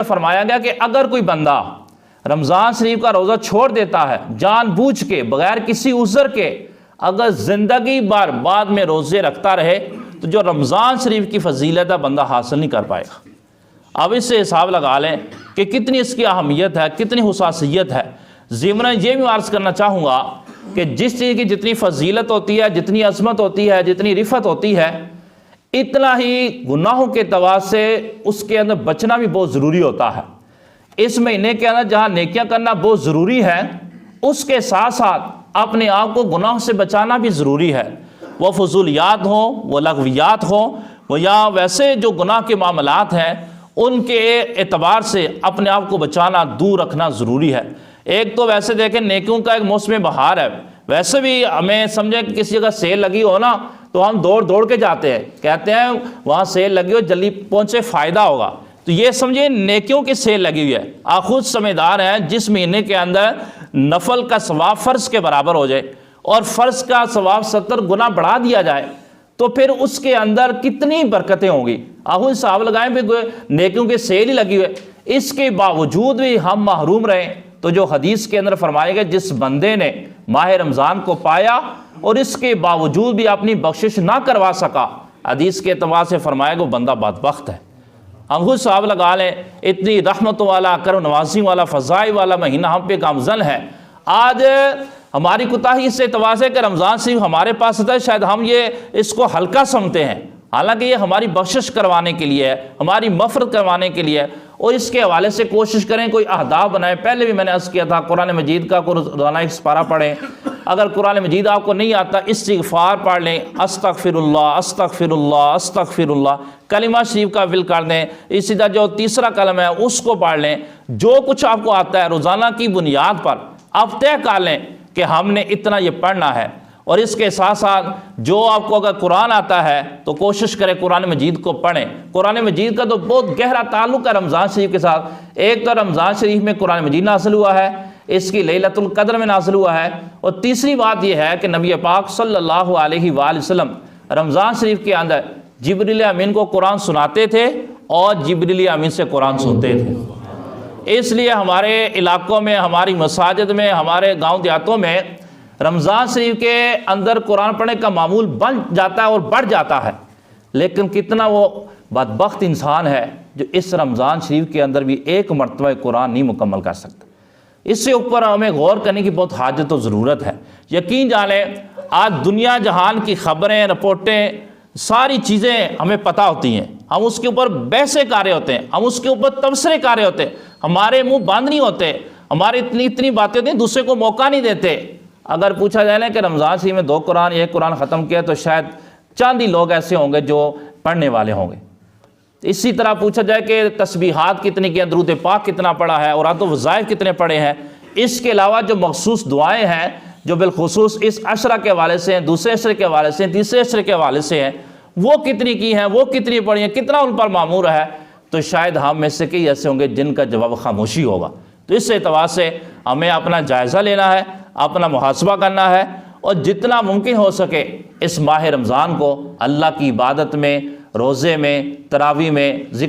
فرمایا گیا کہ اگر کوئی بندہ رمضان شریف کا روزہ چھوڑ دیتا ہے جان بوجھ کے بغیر کسی عذر کے، اگر زندگی بھر بعد میں روزے رکھتا رہے تو جو رمضان شریف کی فضیلت ہے بندہ حاصل نہیں کر پائے گا۔ اب اس سے حساب لگا لیں کہ کتنی اس کی اہمیت ہے، کتنی حساسیت ہے۔ ضمناً یہ بھی عرض کرنا چاہوں گا کہ جس چیز کی جتنی فضیلت ہوتی ہے، جتنی عظمت ہوتی ہے، جتنی رفعت ہوتی ہے، اتنا ہی گناہوں کے اعتبار سے اس کے اندر بچنا بھی بہت ضروری ہوتا ہے۔ اس مہینے کے اندر جہاں نیکیاں کرنا بہت ضروری ہے، اس کے ساتھ ساتھ اپنے آپ کو گناہوں سے بچانا بھی ضروری ہے۔ وہ فضولیات ہوں، وہ لغویات ہوں، وہ یا ویسے جو گناہ کے معاملات ہیں ان کے اعتبار سے اپنے آپ کو بچانا، دور رکھنا ضروری ہے۔ ایک تو ویسے دیکھیں نیکیوں کا ایک موسم بہار ہے، ویسے بھی ہمیں سمجھیں کہ کسی جگہ سیل لگی ہو نا تو ہم دوڑ دوڑ کے جاتے ہیں، کہتے ہیں وہاں سیل لگی ہو جلدی پہنچے فائدہ ہوگا۔ تو یہ سمجھیں نیکیوں کی سیل لگی ہوئی ہے۔ آپ خود سمجھدار ہیں جس مہینے کے اندر نفل کا ثواب فرض کے برابر ہو جائے اور فرض کا ثواب 70 گنا بڑھا دیا جائے تو پھر اس کے اندر کتنی برکتیں ہوں گی۔ آپ خود حساب لگائیں بھی نیکیوں کی سیل ہی لگی ہوئی ہے، اس کے باوجود بھی ہم محروم رہیں۔ تو جو حدیث کے اندر فرمائے گا جس بندے نے ماہ رمضان کو پایا اور اس کے باوجود بھی اپنی بخشش نہ کروا سکا، حدیث کے اعتبار سے فرمائے گا وہ بندہ بدبخت ہے۔ ہم خود صاحب لگا لیں اتنی رحمت والا، کرم نوازی والا، فضائی والا مہینہ ہم پہ گامزن ہے۔ آج ہماری کوتاہی اس اعتبار سے کہ رمضان شریف ہمارے پاس ہے، شاید ہم اس کو ہلکا سمجھتے ہیں، حالانکہ یہ ہماری بخشش کروانے کے لیے ہے، ہماری مغفرت کروانے کے لیے ہے۔ اور اس کے حوالے سے کوشش کریں کوئی اہداف بنائیں۔ پہلے بھی میں نے عرض کیا تھا قرآن مجید کا روزانہ ایک سپارہ پڑھیں۔ اگر قرآن مجید آپ کو نہیں آتا استغفار پڑھ لیں، استغفر اللہ استغفر اللہ استغفر اللہ، کلمہ شریف کا ول کر دیں۔ اسی طرح جو تیسرا کلمہ ہے اس کو پڑھ لیں۔ جو کچھ آپ کو آتا ہے روزانہ کی بنیاد پر آپ طے کر لیں کہ ہم نے اتنا یہ پڑھنا ہے۔ اور اس کے ساتھ ساتھ جو آپ کو اگر قرآن آتا ہے تو کوشش کریں قرآن مجید کو پڑھیں۔ قرآن مجید کا تو بہت گہرا تعلق ہے رمضان شریف کے ساتھ۔ ایک تو رمضان شریف میں قرآن مجید نازل ہوا ہے، اس کی لیلۃ القدر میں نازل ہوا ہے، اور تیسری بات یہ ہے کہ نبی پاک صلی اللہ علیہ وآلہ وسلم رمضان شریف کے اندر جبریل امین کو قرآن سناتے تھے اور جبریل امین سے قرآن سنتے تھے۔ اس لیے ہمارے علاقوں میں، ہماری مساجد میں، ہمارے گاؤں دیہاتوں میں رمضان شریف کے اندر قرآن پڑھنے کا معمول بن جاتا ہے اور بڑھ جاتا ہے، لیکن کتنا وہ بدبخت انسان ہے جو اس رمضان شریف کے اندر بھی ایک مرتبہ قرآن نہیں مکمل کر سکتا۔ اس سے اوپر ہمیں غور کرنے کی بہت حاجت و ضرورت ہے۔ یقین جانیں آج دنیا جہان کی خبریں، رپورٹیں، ساری چیزیں ہمیں پتہ ہوتی ہیں، ہم اس کے اوپر بحثیں کر رہے ہوتے ہیں، ہم اس کے اوپر تبصرے کر رہے ہوتے ہیں، ہمارے منہ بند نہیں ہوتے، ہماری اتنی باتیں ہوتی ہیں، دوسرے کو موقع نہیں دیتے۔ اگر پوچھا جائے نا کہ رمضان شریف میں 2 قرآن ایک قرآن ختم کیا تو شاید چند ہی لوگ ایسے ہوں گے جو پڑھنے والے ہوں گے۔ اسی طرح پوچھا جائے کہ تسبیحات کتنی کی ہیں، درود پاک کتنا پڑھا ہے، اور وظائف کتنے پڑھے ہیں، اس کے علاوہ جو مخصوص دعائیں ہیں جو بالخصوص اس عشرہ کے حوالے سے ہیں، دوسرے عشرے کے حوالے سے ہیں، تیسرے عشرے کے حوالے سے ہیں، وہ کتنی کی ہیں، وہ کتنی پڑھی ہیں، کتنا ان پر معمور ہے، تو شاید ہم میں سے کئی ایسے ہوں گے جن کا جواب خاموشی ہوگا۔ تو اس اعتبار سے ہمیں اپنا جائزہ لینا ہے، اپنا محاسبہ کرنا ہے، اور جتنا ممکن ہو سکے اس ماہ رمضان کو اللہ کی عبادت میں، روزے میں، تراویح میں، ذکر